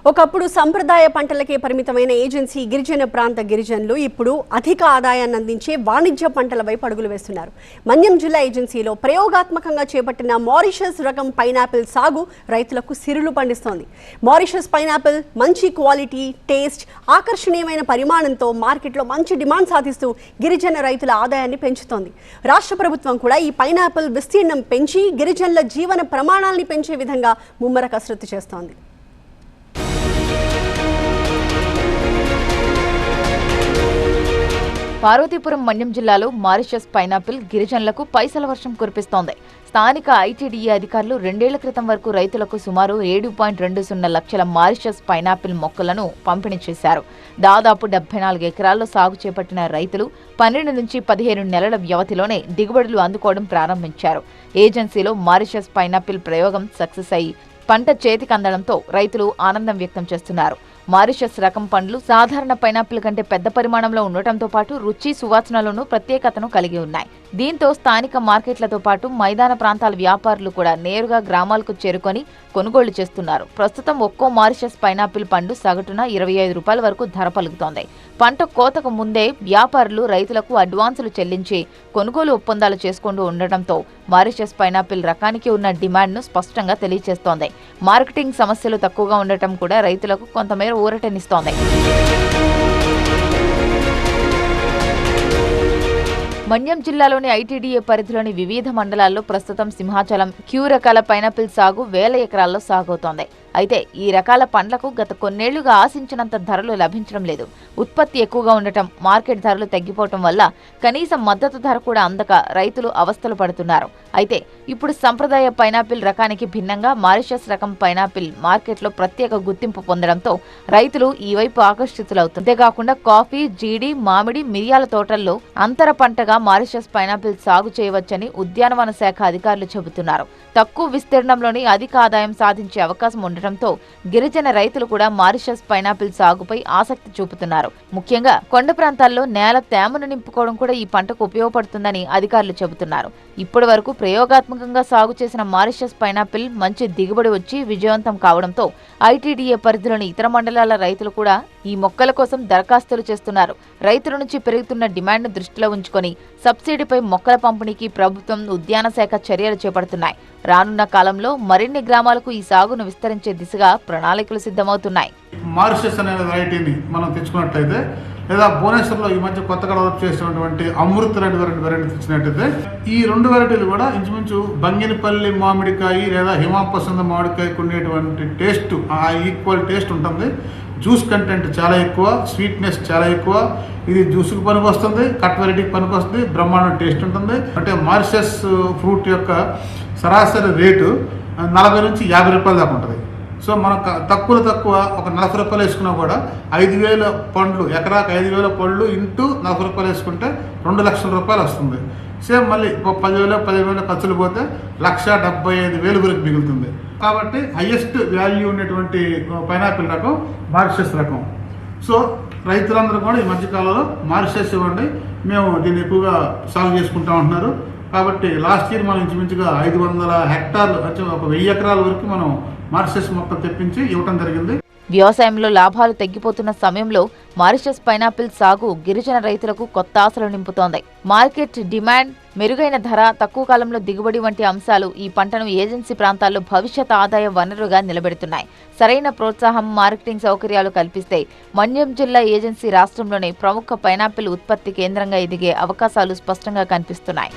ఒకప్పుడు సంప్రదాయ పంటలకే పరిమితమైన ఏజెన్సీ గిరిజన ప్రాంత గిరిజనులు ఇప్పుడు అధిక ఆదాయాన్ని అందించే వాణిజ్య పంటల వైపు అడుగులు వేస్తున్నారు. మన్యం జిల్లా ఏజెన్సీలో ప్రయోగాత్మకంగా చేపట్టిన మారిషస్ రకం పైనాపిల్ సాగు రైతులకు సిరులు పండిస్తోంది. మారిషస్ పైనాపిల్ మంచి క్వాలిటీ, టేస్ట్, ఆకర్షణీయమైన పరిమాణంతో మార్కెట్లో మంచి డిమాండ్ సాధిస్తూ గిరిజన రైతుల ఆదాయాన్ని పెంచుతోంది. రాష్ట్ర ప్రభుత్వం కూడా ఈ పైనాపిల్ విస్తీర్ణం పెంచి గిరిజనుల జీవన ప్రమాణాలని పెంచే విధంగా ముమ్మర కసరత్తు చేస్తోంది. పార్వతీపురం మన్యం జిల్లాలో మారిషస్ పైనాపిల్ గిరిజనులకు పైసల వర్షం కురిపిస్తోంది. స్థానిక ఐటీడీఏ అధికారులు 2 ఏళ్ల క్రితం వరకు రైతులకు సుమారు 7.20 లక్షల మారిషస్ పైనాపిల్ మొక్కలను పంపిణీ చేశారు. దాదాపు 74 ఎకరాల్లో సాగు చేపట్టిన రైతులు 12 నుంచి 15 నెలల వ్యవధిలోనే దిగుబడులు అందుకోవడం ప్రారంభించారు. ఏజెన్సీలో మారిషస్ పైనాపిల్ ప్రయోగం సక్సెస్ అయ్యి పంట చేతికందడంతో రైతులు ఆనందం వ్యక్తం చేస్తున్నారు. మారిషస్ రకం పండ్లు సాధారణ పైనాపిల్ కంటే పెద్ద పరిమాణంలో ఉండటంతో పాటు రుచి, సువాసనలోనూ ప్రత్యేకతను కలిగి ఉన్నాయి. దీంతో స్థానిక మార్కెట్లతో పాటు మైదాన ప్రాంతాల వ్యాపారులు కూడా నేరుగా గ్రామాలకు చేరుకొని కొనుగోళ్లు చేస్తున్నారు. ప్రస్తుతం ఒక్కో మారిషస్ పైనాపిల్ పండు సగటున 25 రూపాయల వరకు ధర పలుకుతోంది. పంట కోతకు ముందే వ్యాపారులు రైతులకు అడ్వాన్సులు చెల్లించి కొనుగోలు ఒప్పందాలు చేసుకుంటూ ఉండటంతో మారిషస్ పైనాపిల్ రకానికి ఉన్న డిమాండ్ను స్పష్టంగా తెలియజేస్తోంది. మార్కెటింగ్ సమస్యలు తక్కువగా ఉండటం కూడా రైతులకు కొంతమేర ఊరటనిస్తోంది. మన్యం జిల్లాలోని ఐటీడీఏ పరిధిలోని వివిధ మండలాల్లో ప్రస్తుతం సింహాచలం, క్యూ రకాల పైనాపిల్ సాగు 1000 ఎకరాల్లో సాగవుతోంది. అయితే ఈ రకాల పండ్లకు గత కొన్నేళ్లుగా ఆశించినంత ధరలు లభించడం లేదు. ఉత్పత్తి ఎక్కువగా ఉండటం, మార్కెట్ ధరలు తగ్గిపోవటం వల్ల కనీస మద్దతు ధర కూడా అందక రైతులు అవస్థలు పడుతున్నారు. అయితే ఇప్పుడు సంప్రదాయ పైనాపిల్ రకానికి భిన్నంగా మారిషస్ రకం పైనాపిల్ మార్కెట్లో ప్రత్యేక గుర్తింపు పొందడంతో రైతులు ఈ వైపు ఆకర్షితులవుతున్నారు. అంతేకాకుండా కాఫీ, జీడి, మామిడి, మిరియాల తోటల్లో అంతర పంటగా మారిషస్ పైనాపిల్ సాగు చేయవచ్చని ఉద్యానవన శాఖ అధికారులు చెబుతున్నారు. తక్కువ విస్తీర్ణంలోని అధిక ఆదాయం సాధించే అవకాశం ఉండటంతో గిరిజన రైతులు కూడా మారిషస్ పైనాపిల్ సాగుపై ఆసక్తి చూపుతున్నారు. ముఖ్యంగా కొండ ప్రాంతాల్లో నేల తేమను నింపుకోవడం కూడా ఈ పంటకు ఉపయోగపడుతుందని అధికారులు చెబుతున్నారు. ఇప్పటి వరకు ప్రయోగాత్మకంగా సాగు చేసిన మారిషస్ పైనాపిల్ మంచి దిగుబడి వచ్చి విజయవంతం కావడంతో ఐటీడీఏ పరిధిలోని ఇతర మండలాల రైతులు కూడా ఈ మొక్కల కోసం దరఖాస్తులు చేస్తున్నారు. రైతుల నుంచి పెరుగుతున్న డిమాండ్ను దృష్టిలో ఉంచుకొని సబ్సిడీపై మొక్కల పంపిణీకి ప్రభుత్వం, ఉద్యాన శాఖ చర్యలు చేపడుతున్నాయి. రానున్న కాలంలో మరిన్ని గ్రామాలకు ఈ సాగును విస్తరించే దిశగా ప్రణాళికలు సిద్ధమవుతున్నాయి. మారిషస్ అనే వెరైటీని మనం తెచ్చుకున్నట్లయితే, లేదా భువనేశ్వర్లో ఈ మధ్య కొత్తగా డెవలప్ చేసినటువంటి అమృత్ రెడ్డి వెరైటీ తెచ్చినట్టయితే, ఈ 2 వెరైటీలు కూడా ఇంచుమించు బంగినపల్లి మామిడికాయ లేదా హిమాపసంద మామిడికాయకు ఉండేటువంటి టేస్ట్, ఆ ఈక్వల్ టేస్ట్ ఉంటుంది. జ్యూస్ కంటెంట్ చాలా ఎక్కువ, స్వీట్నెస్ చాలా ఎక్కువ. ఇది జ్యూస్కి పనికి వస్తుంది, కట్ వెరైటీకి పనికి వస్తుంది, బ్రహ్మాండ టేస్ట్ ఉంటుంది. అంటే మారిషస్ ఫ్రూట్ యొక్క సరాసరి రేటు 40 నుంచి 50 రూపాయల దాకా ఉంటుంది. సో మనం తక్కువ ఒక 40 రూపాయలు వేసుకున్నా కూడా 5000 పండ్లు, ఎకరాకు 5000 పళ్ళు ఇంటూ 40 రూపాయలు వేసుకుంటే 2 లక్షల రూపాయలు వస్తుంది. సేమ్ మళ్ళీ 10,000 ఖర్చులు పోతే 1,75,000 వరకు మిగులుతుంది. కాబట్టి హయ్యెస్ట్ వాల్యూ ఉన్నటువంటి పైనాపిల్ రకం మారిషస్ రకం. సో రైతులందరూ కూడా ఈ మధ్యకాలంలో మారిషస్ ఇవ్వండి, మేము దీన్ని ఎక్కువగా సాగు చేసుకుంటా ఉంటున్నారు. కాబట్టి లాస్ట్ ఇయర్ మనం ఇంచుమించుగా 500 హెక్టార్లు, అంటే 1000 ఎకరాల వరకు మనం మారిషస్ మొత్తం తెప్పించి ఇవ్వటం జరిగింది. వ్యవసాయంలో లాభాలు తగ్గిపోతున్న సమయంలో మారిషస్ పైనాపిల్ సాగు గిరిజన రైతులకు కొత్త ఆశలు నింపుతోంది. మార్కెట్ డిమాండ్, మెరుగైన ధర, తక్కువ కాలంలో దిగుబడి వంటి అంశాలు ఈ పంటను ఏజెన్సీ ప్రాంతాల్లో భవిష్యత్ ఆదాయ వనరుగా నిలబెడుతున్నాయి. సరైన ప్రోత్సాహం, మార్కెటింగ్ సౌకర్యాలు కల్పిస్తే మన్యం జిల్లా ఏజెన్సీ రాష్ట్రంలోనే ప్రముఖ పైనాపిల్ ఉత్పత్తి కేంద్రంగా ఎదిగే అవకాశాలు స్పష్టంగా కనిపిస్తున్నాయి.